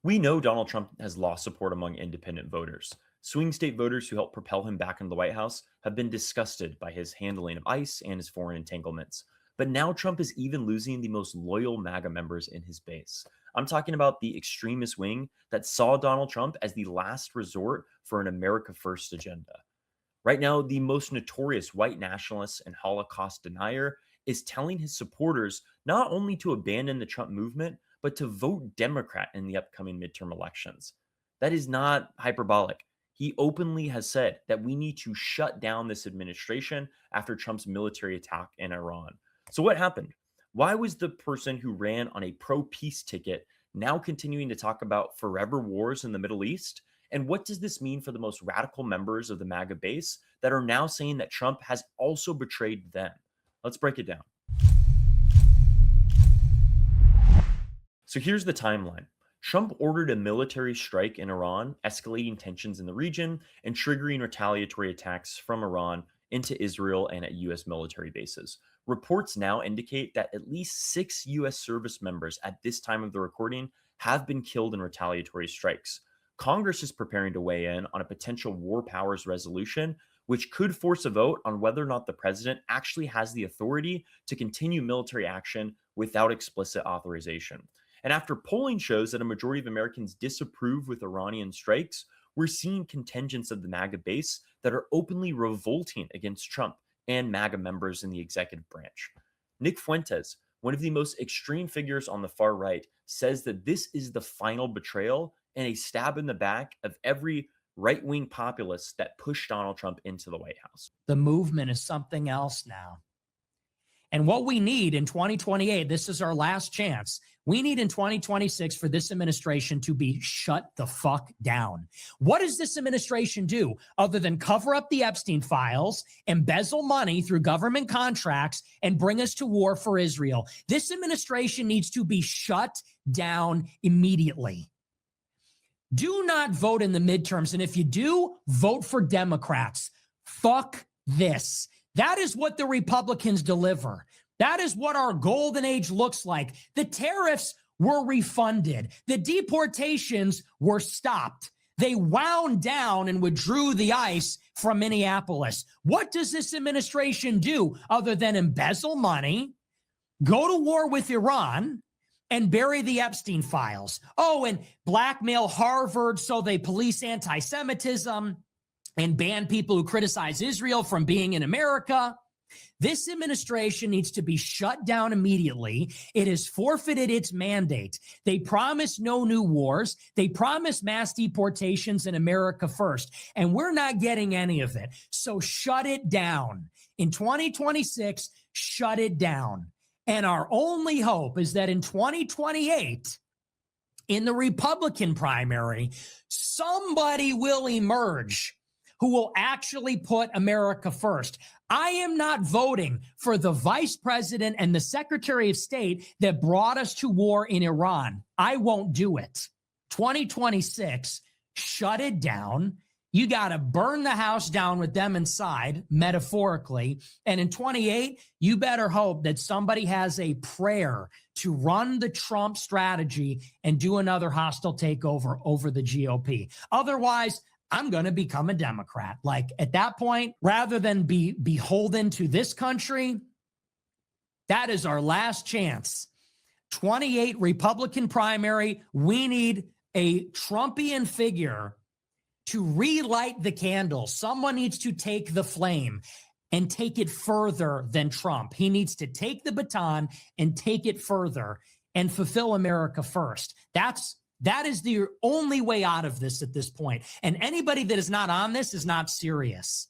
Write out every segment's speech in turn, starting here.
We know Donald Trump has lost support among independent voters. Swing state voters who helped propel him back into the White House have been disgusted by his handling of ICE and his foreign entanglements. But now Trump is even losing the most loyal MAGA members in his base. I'm talking about the extremist wing that saw Donald Trump as the last resort for an America First agenda. Right now, the most notorious white nationalist and Holocaust denier is telling his supporters not only to abandon the Trump movement, but to vote Democrat in the upcoming midterm elections. That is not hyperbolic. He openly has said that we need to shut down this administration after Trump's military attack in Iran. So, what happened? Why was the person who ran on a pro peace ticket now continuing to talk about forever wars in the Middle East? And what does this mean for the most radical members of the MAGA base that are now saying that Trump has also betrayed them? Let's break it down. So here's the timeline. Trump ordered a military strike in Iran, escalating tensions in the region and triggering retaliatory attacks from Iran into Israel and at U.S. military bases. Reports now indicate that at least 6 U.S. service members at this time of the recording have been killed in retaliatory strikes. Congress is preparing to weigh in on a potential war powers resolution, which could force a vote on whether or not the president actually has the authority to continue military action without explicit authorization. And after polling shows that a majority of Americans disapprove with Iranian strikes, we're seeing contingents of the MAGA base that are openly revolting against Trump and MAGA members in the executive branch. Nick Fuentes, one of the most extreme figures on the far right, says that this is the final betrayal and a stab in the back of every right-wing populist that pushed Donald Trump into the White House. The movement is something else now. And what we need in 2028, this is our last chance. We need in 2026 for this administration to be shut the fuck down. What does this administration do other than cover up the Epstein files, embezzle money through government contracts, and bring us to war for Israel? This administration needs to be shut down immediately. Do not vote in the midterms. And if you do, vote for Democrats. Fuck this. That is what the Republicans deliver. That is what our golden age looks like. The tariffs were refunded. The deportations were stopped. They wound down and withdrew the ICE from Minneapolis. What does this administration do other than embezzle money, go to war with Iran, and bury the Epstein files? Oh, and blackmail Harvard so they police anti-Semitism and ban people who criticize Israel from being in America. This administration needs to be shut down immediately. It has forfeited its mandate. They promise no new wars. They promise mass deportations in America first, and we're not getting any of it. So shut it down. In 2026, shut it down. And our only hope is that in 2028, in the Republican primary, somebody will emerge who will actually put America first. I am not voting for the vice president and the secretary of state that brought us to war in Iran. I won't do it. 2026, shut it down. You got to burn the house down with them inside, metaphorically. And in 28, you better hope that somebody has a prayer to run the Trump strategy and do another hostile takeover over the GOP. Otherwise, I'm going to become a Democrat. Like at that point, rather than be beholden to this country, that is our last chance. 28 Republican primary. We need a Trumpian figure to relight the candle. Someone needs to take the flame and take it further than Trump. He needs to take the baton and take it further and fulfill America first. That is the only way out of this at this point. And anybody that is not on this is not serious.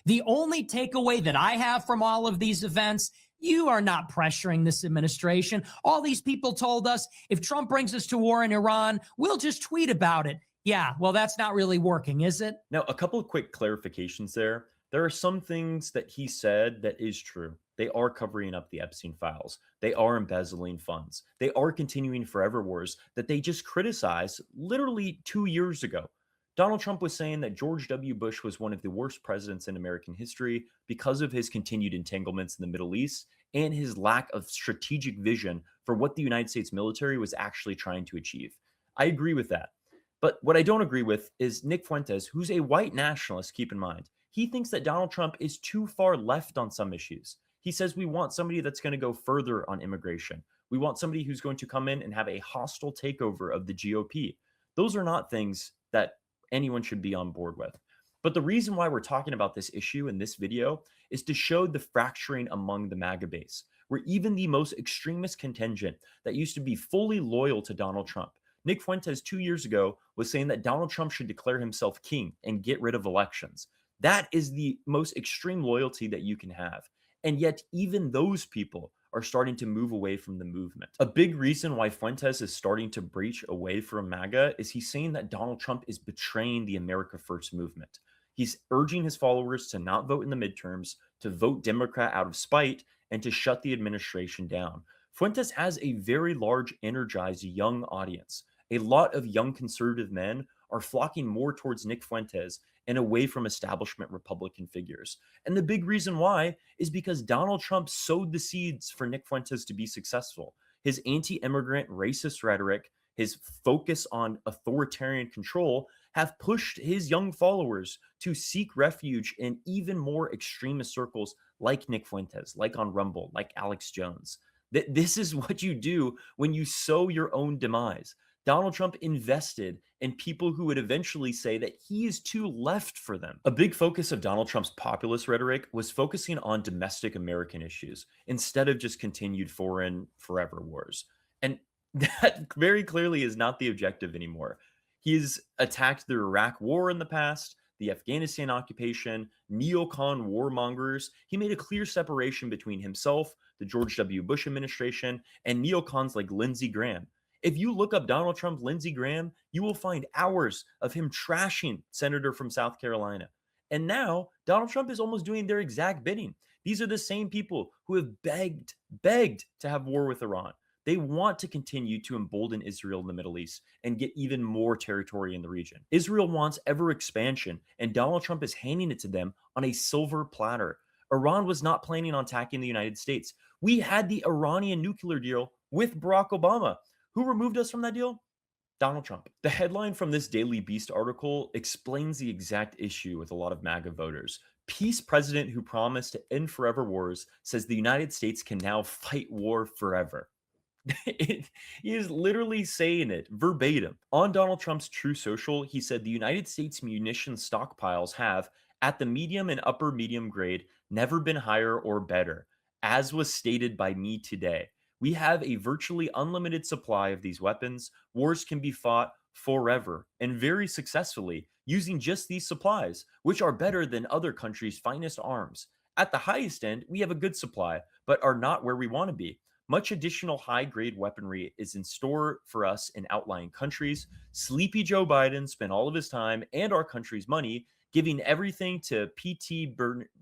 The only takeaway that I have from all of these events, you are not pressuring this administration. All these people told us, if Trump brings us to war in Iran, we'll just tweet about it. Yeah, well, that's not really working, is it? Now, a couple of quick clarifications there. There are some things that he said that is true. They are covering up the Epstein files. They are embezzling funds. They are continuing forever wars that they just criticized literally 2 years ago. Donald Trump was saying that George W. Bush was one of the worst presidents in American history because of his continued entanglements in the Middle East and his lack of strategic vision for what the United States military was actually trying to achieve. I agree with that. But what I don't agree with is Nick Fuentes, who's a white nationalist, keep in mind. He thinks that Donald Trump is too far left on some issues. He says we want somebody that's going to go further on immigration. We want somebody who's going to come in and have a hostile takeover of the GOP. Those are not things that anyone should be on board with. But the reason why we're talking about this issue in this video is to show the fracturing among the MAGA base, where even the most extremist contingent that used to be fully loyal to Donald Trump, Nick Fuentes 2 years ago was saying that Donald Trump should declare himself king and get rid of elections. That is the most extreme loyalty that you can have. And yet, even those people are starting to move away from the movement. A big reason why Fuentes is starting to breach away from MAGA is he's saying that Donald Trump is betraying the America First movement. He's urging his followers to not vote in the midterms, to vote Democrat out of spite, and to shut the administration down. Fuentes has a very large, energized young audience. A lot of young conservative men are flocking more towards Nick Fuentes and away from establishment Republican figures. And the big reason why is because Donald Trump sowed the seeds for Nick Fuentes to be successful. His anti immigrant racist rhetoric, his focus on authoritarian control have pushed his young followers to seek refuge in even more extremist circles like Nick Fuentes, like on Rumble, like Alex Jones. This is what you do when you sow your own demise. Donald Trump invested in people who would eventually say that he is too left for them. A big focus of Donald Trump's populist rhetoric was focusing on domestic American issues instead of just continued foreign forever wars. And that very clearly is not the objective anymore. He's attacked the Iraq war in the past, the Afghanistan occupation, neocon warmongers. He made a clear separation between himself, the George W. Bush administration, and neocons like Lindsey Graham. If you look up Donald Trump, Lindsey Graham, you will find hours of him trashing Senator from South Carolina. And now Donald Trump is almost doing their exact bidding. These are the same people who have begged to have war with Iran. They want to continue to embolden Israel in the Middle East and get even more territory in the region. Israel wants ever expansion, and Donald Trump is handing it to them on a silver platter. Iran was not planning on attacking the United States. We had the Iranian nuclear deal with Barack Obama. Who removed us from that deal? Donald Trump. The headline from this Daily Beast article explains the exact issue with a lot of MAGA voters. Peace president who promised to end forever wars says the United States can now fight war forever. He is literally saying it verbatim. On Donald Trump's True Social, he said the United States munition stockpiles have, at the medium and upper medium grade, never been higher or better, as was stated by me today. We have a virtually unlimited supply of these weapons. Wars can be fought forever and very successfully using just these supplies, which are better than other countries' finest arms. At the highest end, we have a good supply, but are not where we want to be. Much additional high grade weaponry is in store for us in outlying countries. Sleepy Joe Biden spent all of his time and our country's money giving everything to P.T.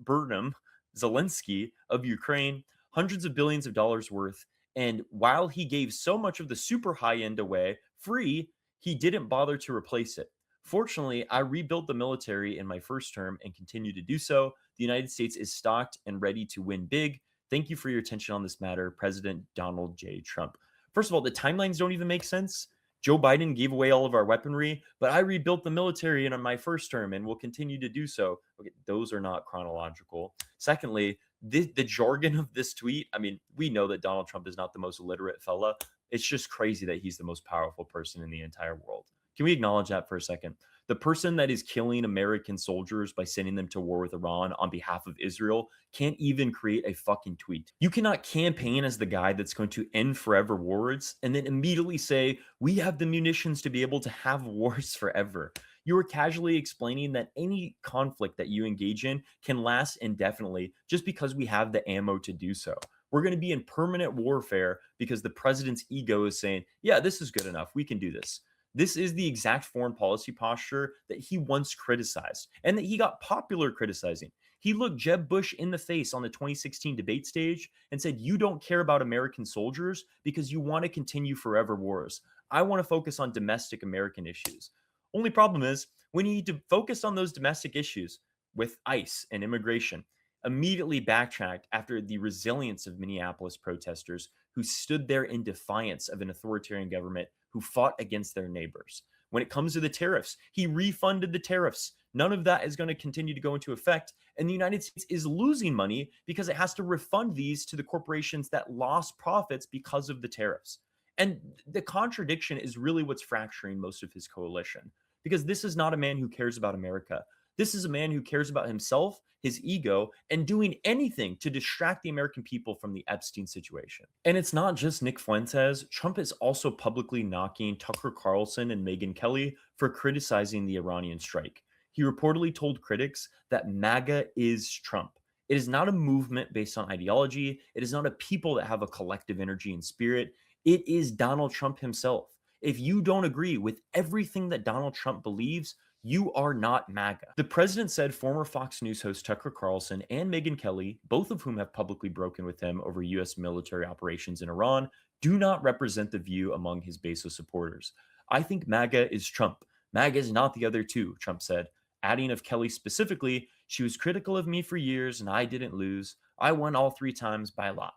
Burnham Zelensky of Ukraine, hundreds of billions of dollars worth. And while he gave so much of the super high end away free, he didn't bother to replace it. Fortunately, I rebuilt the military in my first term and continue to do so. The United States is stocked and ready to win big. Thank you for your attention on this matter, President Donald J. Trump. First of all, the timelines don't even make sense. Joe Biden gave away all of our weaponry, but I rebuilt the military in my first term and will continue to do so. Okay, those are not chronological. Secondly, the jargon of this tweet, I mean, we know that Donald Trump is not the most literate fella. It's just crazy that he's the most powerful person in the entire world. Can we acknowledge that for a second? The person that is killing American soldiers by sending them to war with Iran on behalf of Israel can't even create a fucking tweet. You cannot campaign as the guy that's going to end forever wars and then immediately say, we have the munitions to be able to have wars forever. You are casually explaining that any conflict that you engage in can last indefinitely just because we have the ammo to do so. We're going to be in permanent warfare because the president's ego is saying, yeah, this is good enough. We can do this. This is the exact foreign policy posture that he once criticized and that he got popular criticizing. He looked Jeb Bush in the face on the 2016 debate stage and said, you don't care about American soldiers because you want to continue forever wars. I want to focus on domestic American issues. Only problem is when he focused on those domestic issues with ICE and immigration, immediately backtracked after the resilience of Minneapolis protesters who stood there in defiance of an authoritarian government who fought against their neighbors. When it comes to the tariffs, he refunded the tariffs. None of that is going to continue to go into effect. And the United States is losing money because it has to refund these to the corporations that lost profits because of the tariffs. And the contradiction is really what's fracturing most of his coalition, because this is not a man who cares about America. This is a man who cares about himself, his ego, and doing anything to distract the American people from the Epstein situation. And it's not just Nick Fuentes. Trump is also publicly knocking Tucker Carlson and Megyn Kelly for criticizing the Iranian strike. He reportedly told critics that MAGA is Trump. It is not a movement based on ideology. It is not a people that have a collective energy and spirit. It is Donald Trump himself. If you don't agree with everything that Donald Trump believes, you are not MAGA. The president said former Fox News host Tucker Carlson and Megyn Kelly, both of whom have publicly broken with him over U.S. military operations in Iran, do not represent the view among his base of supporters. I think MAGA is Trump. MAGA is not the other two, Trump said, adding of Kelly specifically, she was critical of me for years and I didn't lose. I won all 3 times by a lot.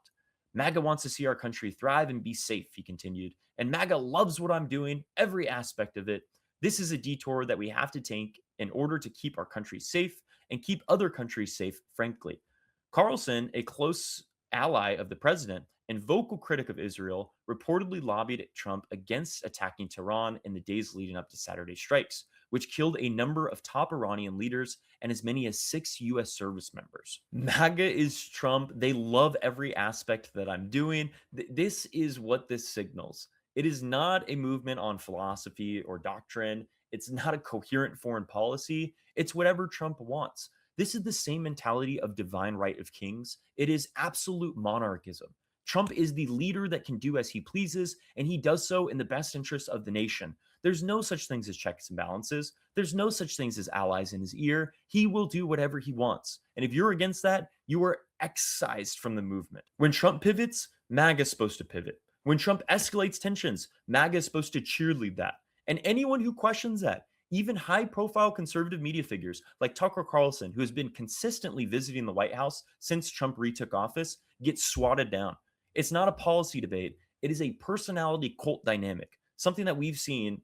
MAGA wants to see our country thrive and be safe, he continued. And MAGA loves what I'm doing, every aspect of it. This is a detour that we have to take in order to keep our country safe and keep other countries safe, frankly. Carlson, a close ally of the president and vocal critic of Israel, reportedly lobbied Trump against attacking Tehran in the days leading up to Saturday's strikes, which killed a number of top Iranian leaders and as many as 6 U.S. service members. MAGA is Trump. They love every aspect that I'm doing. This is what this signals. It is not a movement on philosophy or doctrine. It's not a coherent foreign policy. It's whatever Trump wants. This is the same mentality of divine right of kings. It is absolute monarchism. Trump is the leader that can do as he pleases, and he does so in the best interest of the nation. There's no such things as checks and balances. There's no such things as allies in his ear. He will do whatever he wants. And if you're against that, you are excised from the movement. When Trump pivots, MAGA is supposed to pivot. When Trump escalates tensions, MAGA is supposed to cheerlead that. And anyone who questions that, even high-profile conservative media figures like Tucker Carlson, who has been consistently visiting the White House since Trump retook office, get swatted down. It's not a policy debate. It is a personality cult dynamic, something that we've seen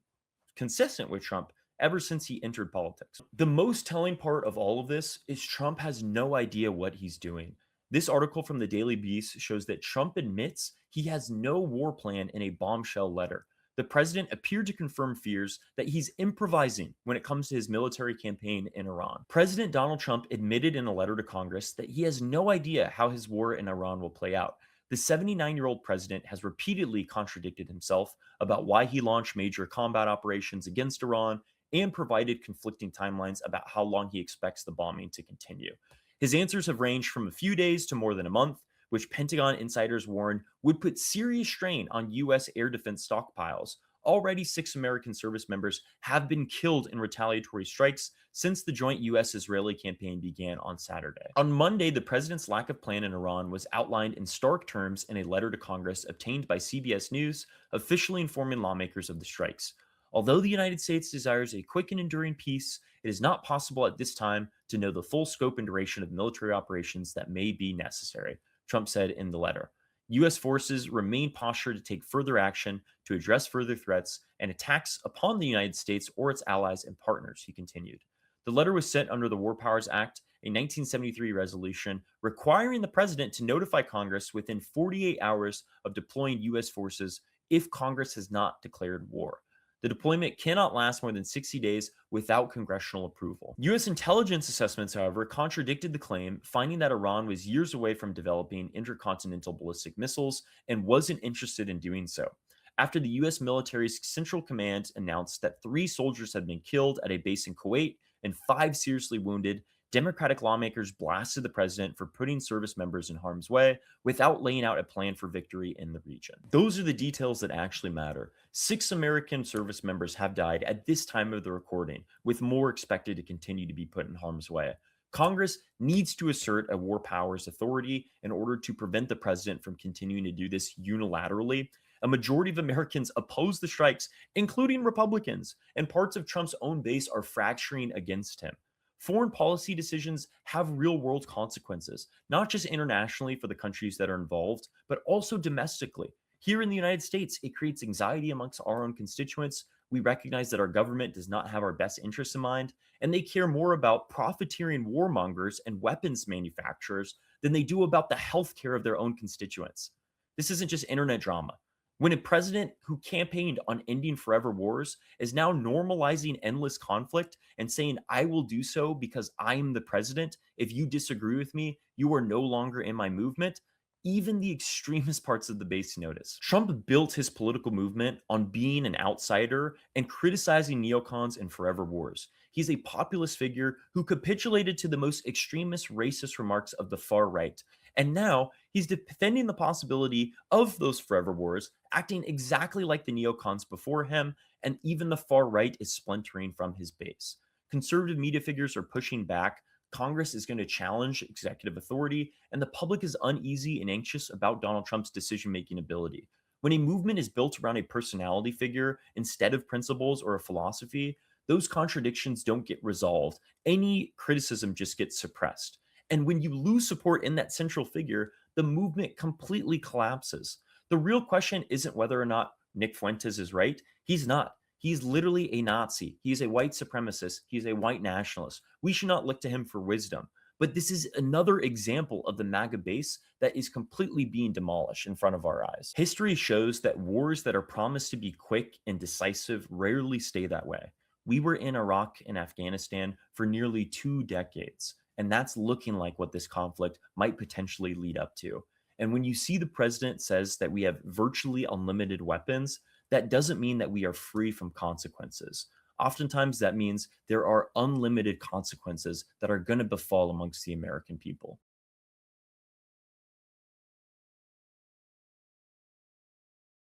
consistent with Trump ever since he entered politics. The most telling part of all of this is Trump has no idea what he's doing. This article from the Daily Beast shows that Trump admits he has no war plan in a bombshell letter. The president appeared to confirm fears that he's improvising when it comes to his military campaign in Iran. President Donald Trump admitted in a letter to Congress that he has no idea how his war in Iran will play out. The 79-year-old president has repeatedly contradicted himself about why he launched major combat operations against Iran and provided conflicting timelines about how long he expects the bombing to continue. His answers have ranged from a few days to more than a month, which Pentagon insiders warn would put serious strain on U.S. air defense stockpiles. Already 6 American service members have been killed in retaliatory strikes since the joint U.S.-Israeli campaign began on Saturday. On Monday, the president's lack of plan in Iran was outlined in stark terms in a letter to Congress obtained by CBS News, officially informing lawmakers of the strikes. Although the United States desires a quick and enduring peace, it is not possible at this time to know the full scope and duration of military operations that may be necessary, Trump said in the letter. U.S. forces remain postured to take further action to address further threats and attacks upon the United States or its allies and partners, he continued. The letter was sent under the War Powers Act, a 1973 resolution requiring the president to notify Congress within 48 hours of deploying U.S. forces if Congress has not declared war. The deployment cannot last more than 60 days without congressional approval. U.S. intelligence assessments, however, contradicted the claim, finding that Iran was years away from developing intercontinental ballistic missiles and wasn't interested in doing so. After the U.S. military's Central Command announced that 3 soldiers had been killed at a base in Kuwait and 5 seriously wounded, Democratic lawmakers blasted the president for putting service members in harm's way without laying out a plan for victory in the region. Those are the details that actually matter. 6 American service members have died at this time of the recording, with more expected to continue to be put in harm's way. Congress needs to assert a war powers authority in order to prevent the president from continuing to do this unilaterally. A majority of Americans oppose the strikes, including Republicans, and parts of Trump's own base are fracturing against him. Foreign policy decisions have real-world consequences, not just internationally for the countries that are involved, but also domestically. Here in the United States, it creates anxiety amongst our own constituents. We recognize that our government does not have our best interests in mind, and they care more about profiteering warmongers and weapons manufacturers than they do about the healthcare of their own constituents. This isn't just internet drama. When a president who campaigned on ending forever wars is now normalizing endless conflict and saying, I will do so because I am the president. If you disagree with me, you are no longer in my movement. Even the extremist parts of the base notice. Trump built his political movement on being an outsider and criticizing neocons and forever wars. He's a populist figure who capitulated to the most extremist racist remarks of the far right. And now he's defending the possibility of those forever wars, acting exactly like the neocons before him, and even the far right is splintering from his base. Conservative media figures are pushing back. Congress is going to challenge executive authority, and the public is uneasy and anxious about Donald Trump's decision making ability. When a movement is built around a personality figure instead of principles or a philosophy, those contradictions don't get resolved. Any criticism just gets suppressed. And when you lose support in that central figure, the movement completely collapses. The real question isn't whether or not Nick Fuentes is right. He's not. He's literally a Nazi. He's a white supremacist. He's a white nationalist. We should not look to him for wisdom. But this is another example of the MAGA base that is completely being demolished in front of our eyes. History shows that wars that are promised to be quick and decisive rarely stay that way. We were in Iraq and Afghanistan for nearly 2 decades, and that's looking like what this conflict might potentially lead up to. And when you see the president says that we have virtually unlimited weapons, that doesn't mean that we are free from consequences. Oftentimes, that means there are unlimited consequences that are going to befall amongst the American people.